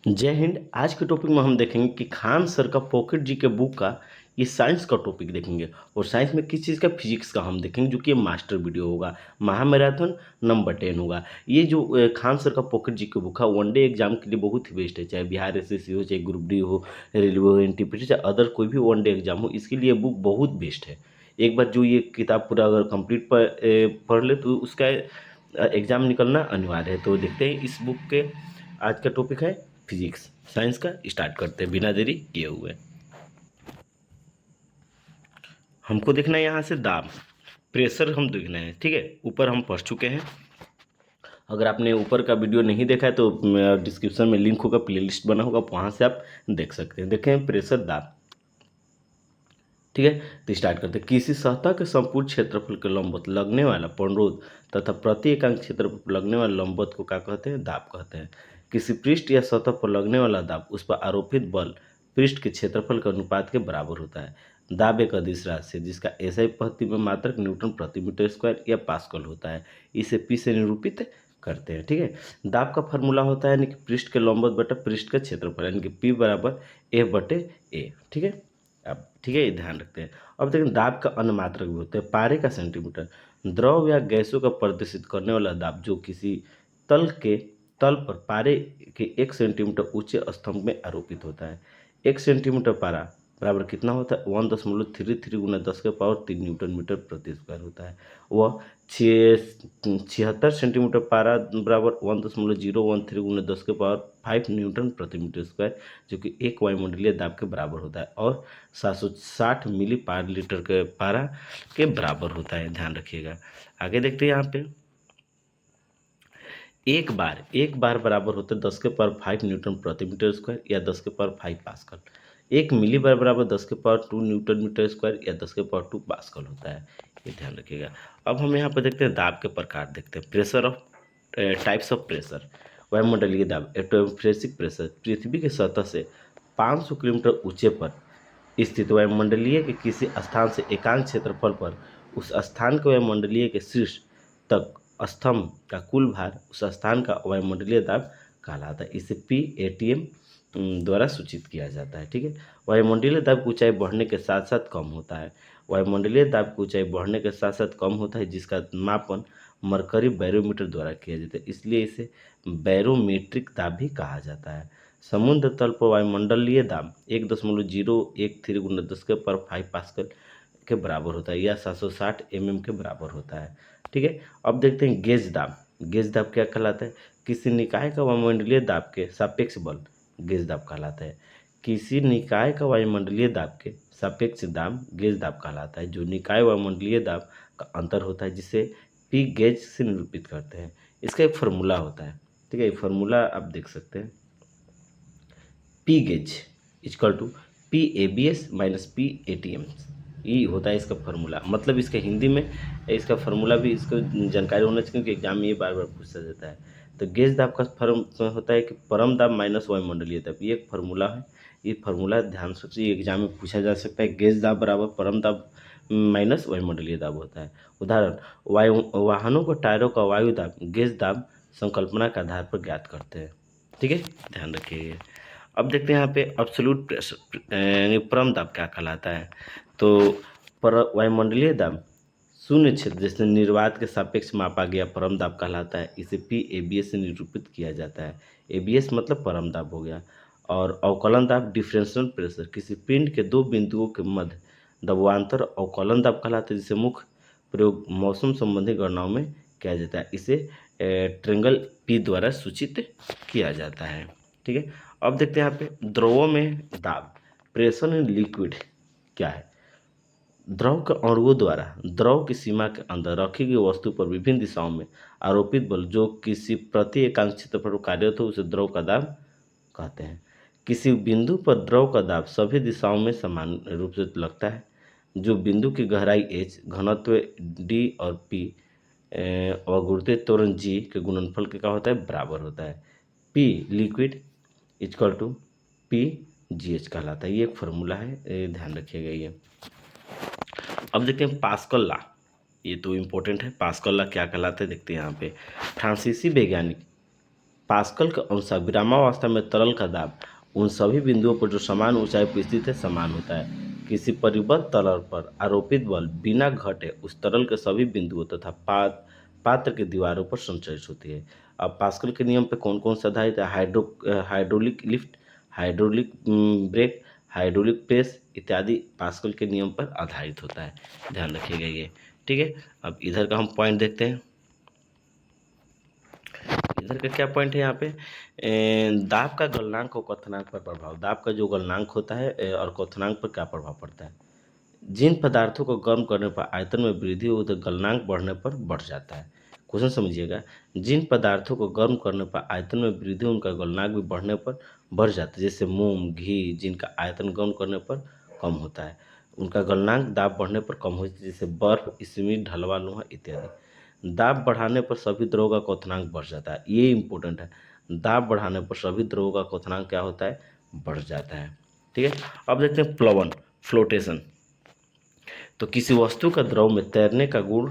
जय हिंद। आज के टॉपिक में हम देखेंगे कि खान सर का पॉकेट जी के बुक का ये साइंस का टॉपिक देखेंगे और साइंस में किस चीज़ का फिजिक्स का हम देखेंगे जो कि ये मास्टर वीडियो होगा। महामैराथन नंबर 10 होगा। ये जो खान सर का पॉकेट जी के बुक है वनडे एग्जाम के लिए बहुत ही बेस्ट है, चाहे बिहार एसएससी हो, चाहे ग्रुप डी हो, रेलवे हो, एनटीपीसी, चाहे अदर कोई भी वनडे एग्जाम हो, इसके लिए बुक बहुत बेस्ट है। एक बार जो ये किताब पूरा अगर कंप्लीट पढ़ ले तो उसका एग्जाम निकलना अनिवार्य है। तो देखते हैं इस बुक के आज का टॉपिक है फिजिक्स। साइंस का स्टार्ट करते हैं बिना देरी किए हुए। हमको देखना है यहाँ से दाब, प्रेशर हम देखना है, ठीक है। ऊपर हम पढ़ चुके हैं। अगर आपने ऊपर का वीडियो नहीं देखा है तो डिस्क्रिप्शन में लिंक होगा, प्लेलिस्ट बना होगा, वहाँ से आप देख सकते हैं। देखें प्रेशर दाब, ठीक है। तो स्टार्ट करते हैं। किसी सतह के संपूर्ण क्षेत्रफल के लंबवत लगने वाला पूर्णरोध तथा प्रति एकांक क्षेत्रफल पर लगने वाले लंबवत को क्या कहते हैं? दाब कहते हैं। किसी पृष्ठ या सतह पर लगने वाला दाब उस पर आरोपित बल पृष्ठ के क्षेत्रफल के अनुपात के बराबर होता है। दाब एक अदिश राशि है जिसका एसआई पद्धति में मात्रक न्यूटन प्रति मीटर स्क्वायर या पास्कल होता है। इसे पी से निरूपित करते हैं, ठीक है। दाब का फॉर्मूला होता है यानी कि पृष्ठ के लंबवत बटा पृष्ठ का क्षेत्रफल यानी कि पी बराबर एफ बटे ए, ठीक है। अब ठीक है, ये ध्यान रखते हैं। अब देखिए दाब का अन्य मात्रक भी होते हैं। पारे का सेंटीमीटर, द्रव या गैसों का प्रदर्शित करने वाला दाब जो किसी तल पर पारे के 1 सेंटीमीटर ऊंचे स्तंभ में आरोपित होता है। 1 सेंटीमीटर पारा बराबर कितना होता है? 1.33 गुना 10 के पावर 3 न्यूटन मीटर प्रति स्क्वायर होता है। वह 76 सेंटीमीटर पारा बराबर 1.013 गुना 10 के पावर 5 न्यूटन प्रति मीटर स्क्वायर, जो कि एक वायुमंडलीय दाब के बराबर होता है और 760 मिली पार लीटर के पारा के बराबर होता है। ध्यान रखिएगा। आगे देखते हैं यहाँ पे एक बार बराबर होता है 10 के पावर 5 न्यूटन प्रति मीटर स्क्वायर या 10 के पावर 5 पास्कल। एक मिली बार बराबर 10 के पावर 2 न्यूटन मीटर स्क्वायर या 10 के पावर 2 पास्कल होता है। ये ध्यान रखिएगा। अब हम यहाँ पर देखते हैं दाब के प्रकार देखते हैं। Pressure of types of pressure. वायुमंडलीय दाब एटमॉस्फेरिक प्रेशर पृथ्वी की सतह से 500 किलोमीटर ऊंचे पर स्थित वायुमंडलीय के किसी स्थान से एकांक क्षेत्रफल पर उस स्थान के वायुमंडलीय के शीर्ष तक स्तंभ का कुल भार उस स्थान का वायुमंडलीय दाब कहलाता है। इसे PATM द्वारा सूचित किया जाता है, ठीक है। वायुमंडलीय दाब की ऊंचाई बढ़ने के साथ साथ कम होता है। वायुमंडलीय दाब की ऊंचाई बढ़ने के साथ साथ कम होता है जिसका मापन मरकरी बैरोमीटर द्वारा किया जाता है, इसलिए इसे बैरोमीट्रिक दाब भी कहा जाता है। समुद्र तल पर वायुमंडलीय दाब 1.013 गुना 10 के पावर 5 पास्कल के बराबर होता है या 760 mm के बराबर होता है, ठीक है। अब देखते हैं गेज दाब। गेज दाब क्या कहलाता है? किसी निकाय का वायुमंडलीय दाब के सापेक्ष बल गेज दाब कहलाता है। किसी निकाय का वायुमंडलीय दाब के सापेक्ष दाब गेज दाब कहलाता है। जो निकाय वायुमंडलीय दाब का अंतर होता है जिसे पी गेज से निरूपित करते हैं। इसका एक फार्मूला होता है, ठीक है। फार्मूला आप देख सकते हैं। P gauge equal to PABS minus PATM, ये होता है इसका फार्मूला। मतलब इसका हिंदी में इसका फार्मूला भी इसको जानकारी होना चाहिए क्योंकि एग्जाम में ये बार बार पूछा जाता है। तो गेज दाब का फॉर्म होता है कि परम दाब माइनस वायुमंडलीय दाब, ये एक फार्मूला है। ये फार्मूला ध्यान से एग्जाम में पूछा जा सकता है। गेज दाब बराबर परम दाब माइनस वायुमंडलीय दाब होता है। उदाहरण वाहनों को टायरों का वायु दाब गेज दाब संकल्पना के आधार पर ज्ञात करते हैं, ठीक है। ध्यान रखिए। अब देखते हैं यहाँ पे अब्सोल्यूट प्रेशर यानी परम दाब क्या कहलाता है। तो पर वायुमंडलीय दाब शून्य क्षेत्र जैसे निर्वात के सापेक्ष मापा गया परम दाब कहलाता है। इसे PABS से निरूपित किया जाता है। ABS मतलब परम दाब हो गया। और अवकलन दाब डिफरेंशियल प्रेशर किसी पिंड के दो बिंदुओं के मध्य दबावांतर अवकलन दाब कहलाता है जिसे मुख्य प्रयोग मौसम संबंधी गणनाओं में किया जाता है। इसे ट्रेंगल P द्वारा सूचित किया जाता है, ठीक है। अब देखते हैं यहाँ पे द्रवों में दाब। प्रेशर इन लिक्विड क्या है? द्रव के अणुओं द्वारा द्रव की सीमा के अंदर रखी गई वस्तु पर विभिन्न दिशाओं में आरोपित बल जो किसी प्रति एकांक क्षेत्रफल पर कार्यरत हो उसे द्रव का दाब कहते हैं। किसी बिंदु पर द्रव का दाब सभी दिशाओं में समान रूप से लगता है। जो बिंदु की गहराई H, घनत्व D और P और गुरुत्वीय त्वरण G के गुणनफल के क्या होता है? बराबर होता है। P liquid equal to PGH कहलाता है। ये एक फार्मूला है, ध्यान रखिएगा ये। अब देखते हैं पास्कल लॉ। ये तो इम्पोर्टेंट है। पास्कल लॉ क्या कहलाता है देखते हैं यहाँ पे। फ्रांसीसी वैज्ञानिक पास्कल के अनुसार विरामावस्था में तरल का दाब उन सभी बिंदुओं पर जो समान ऊंचाई पर स्थित है समान होता है। किसी परिबद्ध तरल पर आरोपित बल बिना घटे उस तरल के सभी बिंदुओं तथा पात्र के दीवारों पर संचरित होती है। अब पास्कल के नियम पे कौन कौन सा आधारित है? Hydraulic lift, hydraulic brake, hydraulic press इत्यादि पास्कल के नियम पर आधारित होता है। ध्यान रखिएगा ये। ठीक है, अब इधर का हम पॉइंट देखते हैं। इधर का क्या पॉइंट है यहाँ पे? दाब का गलनांक और क्वथनांक पर प्रभाव। दाब का जो गलनांक होता है और क्वथनांक पर क्या प्रभाव पड़ता है? जिन पदार्थों को गर्म करने पर आयतन में वृद्धि हो, उधर गलनांक बढ़ने पर बढ़ जाता है। क्वेश्चन समझिएगा, जिन पदार्थों को गर्म करने पर आयतन में वृद्धि हो, उनका गलनांक भी बढ़ने पर बढ़ जाता है। जैसे मोम, घी, जिनका आयतन गर्म करने पर कम होता है, उनका गलनांक दाब बढ़ने पर कम होता है। जैसे बर्फ, स्मिट, ढलवा, लोहा इत्यादि। दाब बढ़ाने पर सभी द्रवों का क्वथनांक बढ़ जाता है। ये इंपॉर्टेंट है, दाब बढ़ाने पर सभी द्रवों का क्वथनांक क्या होता है? बढ़ जाता है। ठीक है, अब देखते हैं प्लवन, फ्लोटेशन। तो किसी वस्तु का द्रव में तैरने का गुण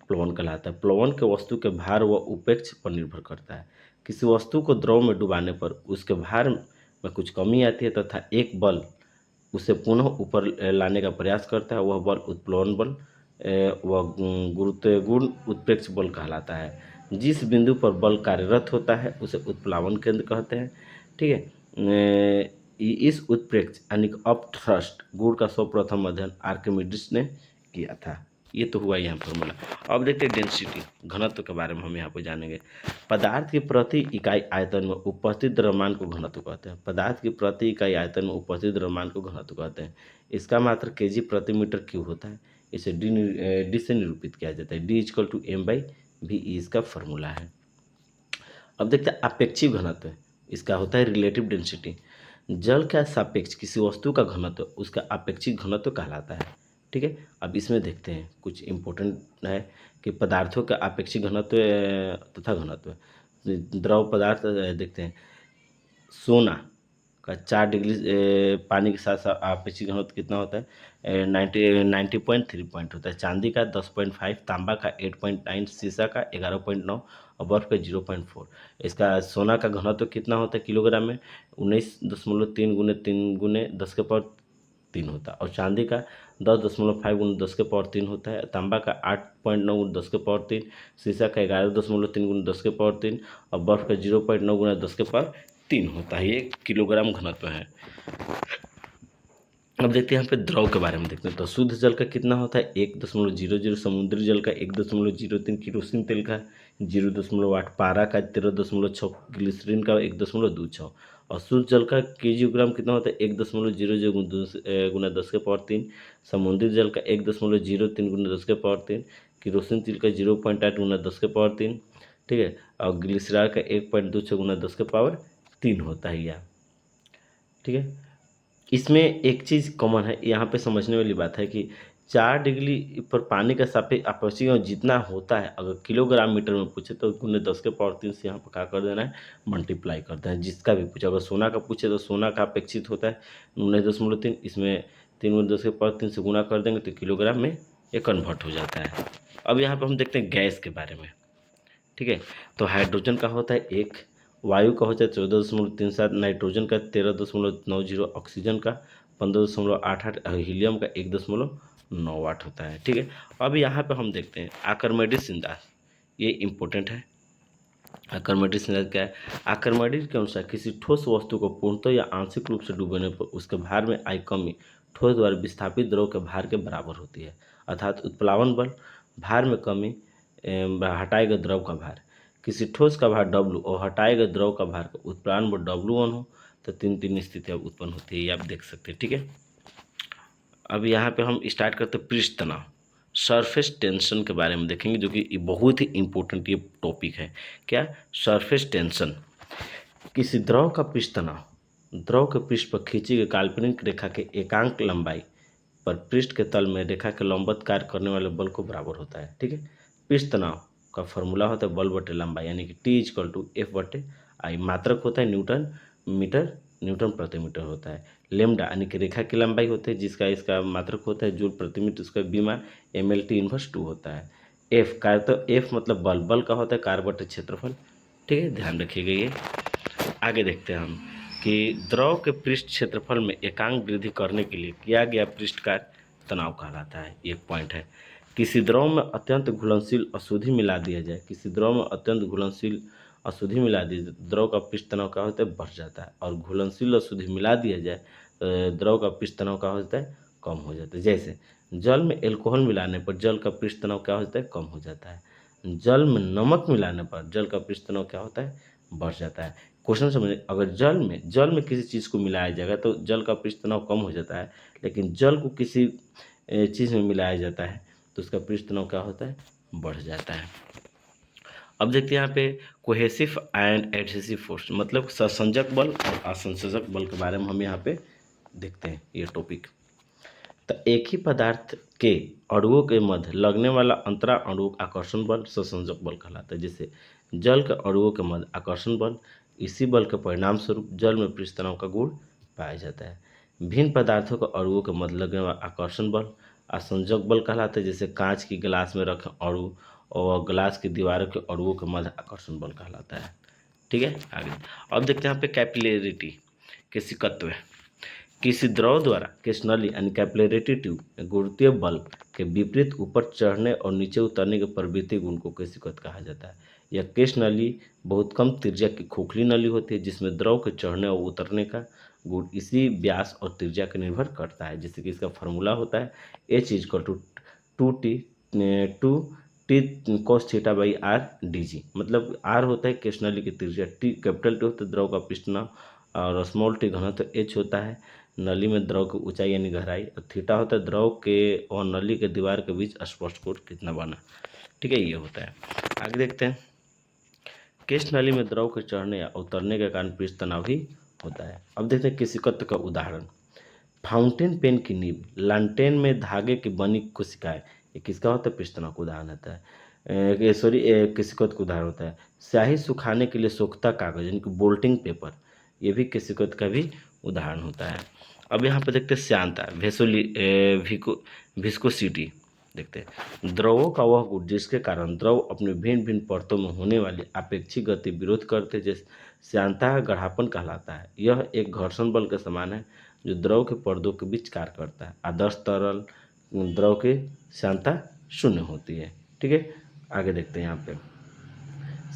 प्लवन कहलाता है। प्लवन के वस्तु के भार व उपेक्ष पर निर्भर करता है। किसी वस्तु को द्रव में डुबाने पर उसके भार में कुछ कमी आती है तथा एक बल उसे पुनः ऊपर लाने का प्रयास करता है, वह बल उत्प्लवन बल व गुरुत्वाकर्षण उत्प्रेक्ष बल कहलाता है। जिस बिंदु पर बल कार्यरत होता है उसे उत्प्लावन केंद्र कहते हैं। ठीक है, इस उत्प्रेक्ष यानी अप थ्रस्ट गुण का सर्वप्रथम अध्ययन आर्किमिडीज ने किया था। ये तो हुआ यहाँ फॉर्मूला। अब देखते हैं डेंसिटी, घनत्व के बारे में हम यहाँ पे जानेंगे। पदार्थ की प्रति इकाई आयतन में उपस्थित द्रव्यमान को घनत्व कहते हैं। पदार्थ की प्रति इकाई आयतन में उपस्थित द्रव्यमान को घनत्व कहते हैं। इसका मात्रक केजी प्रति मीटर क्यूब होता है। इसे डी से निरूपित किया जाता है। D=m/v इसका फॉर्मूला है। अब देखते हैं अपेक्षिक घनत्व, इसका होता है रिलेटिव डेंसिटी। जल का सापेक्ष किसी वस्तु का घनत्व उसका अपेक्षिक घनत्व कहलाता है। ठीक है, अब इसमें देखते हैं कुछ इम्पोर्टेंट है कि पदार्थों का अपेक्षिक घनत्व तथा घनत्व। द्रव पदार्थ देखते हैं, सोना का 4 डिग्री पानी के साथ साथ अपेक्षिक घनत्व कितना होता है? 90.3 पॉइंट होता है। चांदी का 10.5, तांबा का 8.9, शीशा का 11.9 और बर्फ का 0.4। इसका सोना का घनत्व कितना होता है किलोग्राम में? 19.3 गुने 3 गुने 10 के पावर 3 होता है। और चांदी का 10.5 गुने 10 के पावर 3 होता है। तांबा का 8.9 गुने 10 के पावर 3, शीशा का 11.3 गुने 10 के पावर 3 और बर्फ का 0.9 गुना 10 के पावर 3 होता है। ये किलोग्राम घनत्व है। अब देखते हैं यहाँ पे द्रव के बारे में देखते हैं। तो शुद्ध जल का कितना होता है? 1.00, समुद्री जल का 1.03, केरोसिन तेल का 0.8, पारा का 13.6, ग्लिसरीन का 1.26 और शुद्ध जल का केजीग्राम कितना होता है? 1.00 गुना 10 के पावर 3, समुद्री जल का 1.03 गुना 10 के पावर 3, केरोसिन तेल का 0.8 गुना 10 के पावर 3। ठीक है, और ग्लिसरॉल का 1.26 गुना 10 के पावर 3 होता है यह। ठीक है, इसमें एक चीज़ कॉमन है, यहाँ पे समझने वाली बात है कि 4 डिग्री पर पानी का सापेक्ष अपेक्षिक जितना होता है, अगर किलोग्राम मीटर में पूछे तो गुने 10 के पावर 3 से यहाँ पर क्या कर देना है? मल्टीप्लाई कर देना है। जिसका भी पूछे, अगर सोना का पूछे तो सोना का अपेक्षित होता है 19.3, इसमें 3 गुने 10 के पावर 3 से गुना कर देंगे तो किलोग्राम में ये कन्वर्ट हो जाता है। अब यहाँ पर हम देखते हैं गैस के बारे में। ठीक है, तो हाइड्रोजन का होता है 1, वायु का होता है 14.37, नाइट्रोजन का 13.90, ऑक्सीजन का 15.88, हीलियम का 1.98 होता है। ठीक है, अब यहाँ पे हम देखते हैं आर्किमिडीज सिद्धांत, ये इम्पोर्टेंट है। आर्किमिडीज सिद्धांत क्या है? आर्किमिडीज के अनुसार किसी ठोस वस्तु को पूर्णतः या आंशिक रूप से डूबने पर उसके भार में आई कमी ठोस द्वारा विस्थापित द्रव के भार के बराबर होती है। अर्थात उत्प्लावन बल भार में कमी हटाए गए द्रव का भार। किसी ठोस का भार W और हटाए गए द्रव का भार का उत्प्लावन बल W1 हो तो तीन स्थितियाँ उत्पन्न होती है, ये आप देख सकते हैं। ठीक है, अब यहाँ पे हम स्टार्ट करते हैं पृष्ठ तनाव, सरफेस टेंशन के बारे में देखेंगे, जो कि बहुत ही इम्पोर्टेंट ये टॉपिक है। क्या? Surface tension. किसी द्रव का पृष्ठ तनाव द्रव के पृष्ठ पर खींची गई काल्पनिक रेखा के एकांक लंबाई पर पृष्ठ के तल में रेखा के लंबवत कार्य करने वाले बल को बराबर होता है। ठीक है, पृष्ठ तनाव का फॉर्मूला होता है बल बटे लंबाई, यानी कि T=F/I। मात्रक होता है न्यूटन प्रति मीटर होता है। लेमडा यानी कि रेखा की लंबाई होती है, जिसका इसका मात्रक होता है जूल प्रति मीटर, उसका विमान MLT−2 होता है। F का तो F मतलब बल का होता है कार्य बटे क्षेत्रफल। ठीक है, ध्यान रखिएगा ये। आगे देखते हैं हम कि द्रव के पृष्ठ क्षेत्रफल में एकांक वृद्धि करने के लिए किया गया पृष्ठ कार्य तनाव कहलाता है। एक पॉइंट है, किसी द्रव में अत्यंत घुलनशील अशुद्धि मिला दिया जाए, किसी द्रव में अत्यंत घुलनशील अशुद्धि मिला दी जाए, द्रव का पृष्ठ तनाव क्या होता है, बढ़ जाता है। और घुलनशील अशुद्धि मिला दिया जाए द्रव का पृष्ठ तनाव क्या होता है, कम हो जाता है। जैसे जल में एल्कोहल मिलाने पर जल का पृष्ठ तनाव क्या होता है, कम हो जाता है। जल में नमक मिलाने पर जल का पृष्ठ तनाव क्या होता है, बढ़ जाता है। क्वेश्चन समझिए, अगर जल में किसी चीज़ को मिलाया जाएगा तो जल का पृष्ठ तनाव कम हो जाता है, लेकिन जल को किसी चीज़ में मिलाया जाता है तो उसका पृष्ठ तनाव क्या होता है, बढ़ जाता है। अब देखते हैं यहाँ पे कोहेसिव एंड एडहेसिव फोर्स, मतलब संसंजक बल और असंसंजक बल के बारे में हम यहाँ पे देखते हैं ये टॉपिक। तो एक ही पदार्थ के अणुओं के मध्य लगने वाला अंतरा अणु आकर्षण बल संसंजक बल कहलाता है। जैसे जल के अणुओं के मध्य आकर्षण बल, इसी बल के परिणाम स्वरूप जल में पृष्ठ तनाव का गुण पाया जाता है। भिन्न पदार्थों के अणुओं के मध्य लगने वाला आकर्षण बल असंजक बल कहलाता है। जैसे कांच की गिलास में रखे अणु और ग्लास की दीवारों के अणुओं के मध्य आकर्षण बल कहलाता है। ठीक है, आगे अब देखते हैं यहाँ पे कैपिलरिटी के सिकत्व। किसी द्रव द्वारा केश नली यानी कैपिलरिटी ट्यूब में गुरुत्वीय बल के विपरीत ऊपर चढ़ने और नीचे उतरने के प्रवृत्ति गुण को केशिकत कहा जाता है। यह केश नली बहुत कम त्रिज्या की खोखली नली होती है जिसमें द्रव के चढ़ने और उतरने का गुण इसी व्यास और त्रिज्या पर निर्भर करता है। जैसे कि इसका फार्मूला होता है H=2 cos theta by R D G. मतलब आर होता है केश नली की त्रिज्या, टी कैपिटल टी होता है द्रव का पृष्ठ तनाव, और स्मॉल टी घनत्व एच होता है नली में द्रव की ऊंचाई यानी गहराई, और थीटा होता है द्रव के और नली के दीवार के बीच स्पर्श कोण कितना बना। ठीक है, ये होता है। आगे देखते हैं, केश नली में द्रव के चढ़ने या उतरने के कारण पृष्ठ तनाव ही होता है। अब देखते हैं केशिकत्व का उदाहरण। फाउंटेन पेन की नींव, लालटेन में धागे की बनी कोशिकाएं, ये किसका होता है, पृष्ठ तनाव का उदाहरण होता है। केशिकत्व का उदाहरण होता है। स्याही सुखाने के लिए सोखता कागज यानी कि बोल्टिंग पेपर, ये भी केशिकत्व का भी उदाहरण होता है। अब यहाँ पर देखते हैं श्यानता विस्कोसिटी। देखते हैं द्रवों का वह गुण जिसके कारण द्रव अपने भिन्न भिन्न परतों में होने वाली अपेक्षित गति विरोध करते हैं, जैसे श्यानता का गढ़ापन कहलाता है। यह एक घर्षण बल के समान है जो द्रव के परदों के बीच कार्य करता है। आदर्श तरल द्रव की श्यानता शून्य होती है। ठीक है, आगे देखते हैं यहाँ पे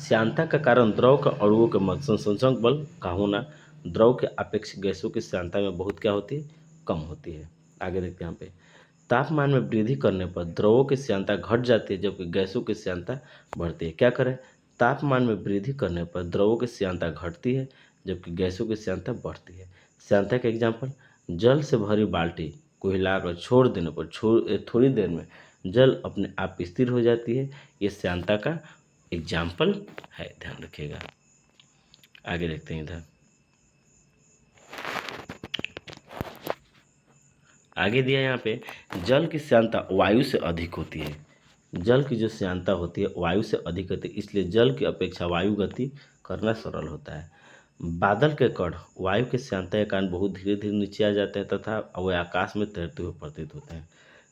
श्यानता का कारण द्रव का अणुओं के मध्य संसंजक बल का होना द्रव के अपेक्षित गैसों की श्यानता में बहुत क्या होती है, कम होती है। आगे देखते हैं यहाँ पे तापमान में वृद्धि करने पर द्रवों की श्यानता घट जाती है जबकि गैसों की श्यानता बढ़ती है। क्या करें, तापमान में वृद्धि करने पर द्रवों की श्यानता घटती है जबकि गैसों की श्यानता बढ़ती है। श्यानता का एग्जाम्पल, जल से भरी बाल्टी को हिलाकर छोड़ देने पर थोड़ी देर में जल अपने आप स्थिर हो जाती है। ये श्यानता का एग्जाम्पल है, ध्यान रखिएगा। आगे देखते हैं इधर, आगे दिया यहाँ पे जल की श्यानता वायु से अधिक होती है। जल की जो श्यानता होती है वायु से अधिक होती है, इसलिए जल की अपेक्षा वायु गति करना सरल होता है। बादल के कण वायु के श्यानता के कारण बहुत धीरे धीरे नीचे आ जाते हैं तथा वे आकाश में तैरते हुए प्रतीत होते हैं।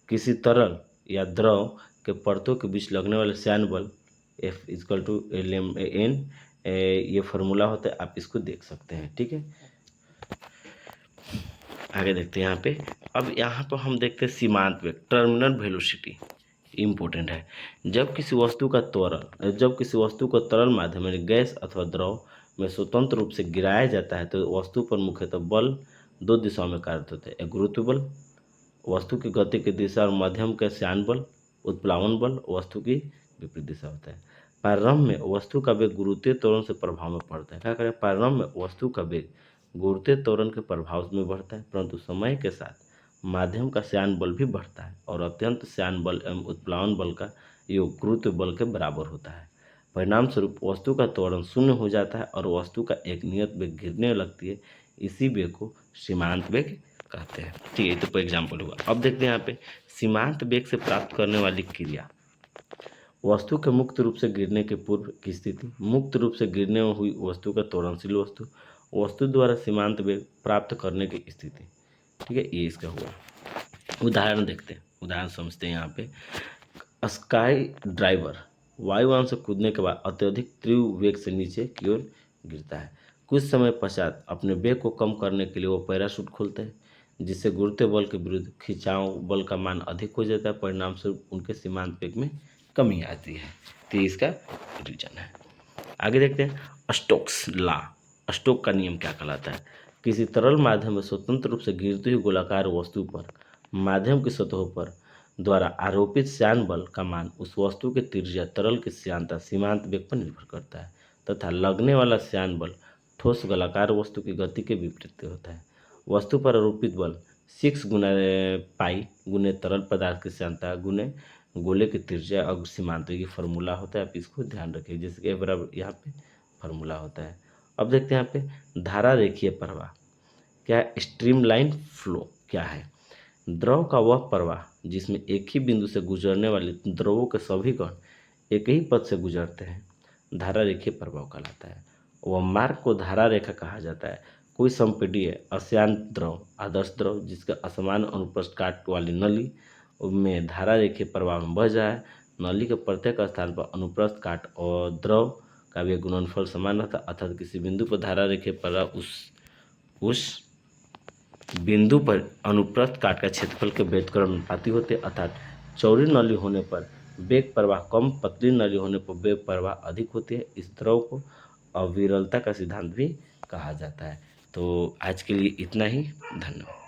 किसी तरल या द्रव के परतों के बीच लगने वाले श्यान बल F=L_m_N, ये फार्मूला होता है, आप इसको देख सकते हैं। ठीक है, आगे देखते हैं यहाँ पे। अब यहाँ पर हम देखते हैं सीमांत वेग, टर्मिनल वेलोसिटी इम्पोर्टेंट है। जब किसी वस्तु को तरल माध्यम में गैस अथवा द्रव में स्वतंत्र रूप से गिराया जाता है तो वस्तु पर मुख्यतः बल दो दिशाओं में कार्य होते हैं। एक गुरुत्व बल, वस्तु की गति की दिशा, और मध्यम का श्यान बल उत्प्लावन बल वस्तु की विपरीत दिशा होता है। प्रारंभ में वस्तु का वेग गुरुत्वीय त्वरण से प्रभाव में पड़ता है। क्या करें, प्रारंभ में वस्तु का वेग गुरुत्वीय त्वरण के प्रभाव में बढ़ता है, परंतु समय के साथ माध्यम का श्यान बल भी बढ़ता है और अत्यंत श्यान बल एवं उत्प्लावन बल का योग गुरुत्व बल के बराबर होता है। परिणाम स्वरूप वस्तु का त्वरण शून्य हो जाता है और वस्तु का एक नियत वेग गिरने लगती है। इसी वेग को सीमांत वेग कहते हैं। ठीक है, तो एग्जाम्पल हुआ। अब देखते हैं यहाँ पे सीमांत वेग से प्राप्त करने वाली क्रिया, वस्तु के मुक्त रूप से गिरने के पूर्व की स्थिति, मुक्त रूप से गिरने में हुई वस्तु का त्वरणशील वस्तु, वस्तु द्वारा सीमांत वेग प्राप्त करने की स्थिति। ठीक है, ये इसका हुआ। उदाहरण देखते हैं, उदाहरण समझते हैं यहाँ पे। स्काई ड्राइवर वायुयान से कूदने के बाद अत्यधिक तीव्र वेग से नीचे की ओर गिरता है। कुछ समय पश्चात अपने वेग को कम करने के लिए वो पैराशूट खोलते हैं, जिससे गुरुत्व बल के विरुद्ध खिंचाव बल का मान अधिक हो जाता है। परिणाम स्वरूप उनके सीमांत वेग में कमी आती है। तो ये इसका रीजन है। आगे देखते हैं स्टोक्स लॉ। स्टोक का नियम क्या कहलाता है? किसी तरल माध्यम में स्वतंत्र रूप से गिरती हुई गोलाकार वस्तु पर माध्यम की सतहों पर द्वारा आरोपित श्यान बल का मान उस वस्तु के त्रिज्या, तरल की श्यानता, सीमांत वेग पर निर्भर करता है तथा लगने वाला श्यान बल ठोस गोलाकार वस्तु की गति के विपरीत होता है। वस्तु पर आरोपित बल 6 गुना पाई गुने तरल पदार्थ की श्यानता गुने गोले की त्रिज्या और सीमांत वेग की फॉर्मूला होता है। आप इसको ध्यान रखिए, जैसे कि ए बराबर यहाँ पे फॉर्मूला होता है। अब देखते हैं यहाँ पे धारा रेखीय प्रवाह क्या है? स्ट्रीमलाइन फ्लो क्या है? द्रव का वह प्रवाह जिसमें एक ही बिंदु से गुजरने वाले द्रवों के सभी कण एक ही पथ से गुजरते हैं, धारा रेखीय प्रवाह कहलाता है। वह मार्ग को धारा रेखा कहा जाता है। कोई संपीड्य अशांत द्रव, आदर्श द्रव जिसका असमान अनुप्रस्थ काट वाली नली में धारा रेखीय प्रवाह में बह जाए, नली के प्रत्येक स्थान पर अनुप्रस्थ काट और द्रव का भी गुणनफल समान रहता है, अर्थात किसी बिंदु पर धारा रेखीय प्रवाह उस बिंदु पर अनुप्रस्थ काट का क्षेत्रफल के व्युत्क्रमानुपाती होते, अर्थात चौड़ी नली होने पर वेग प्रवाह कम, पतली नली होने पर वेग प्रवाह अधिक होती है। इस द्रव को अविरलता का सिद्धांत भी कहा जाता है। तो आज के लिए इतना ही। धन्यवाद।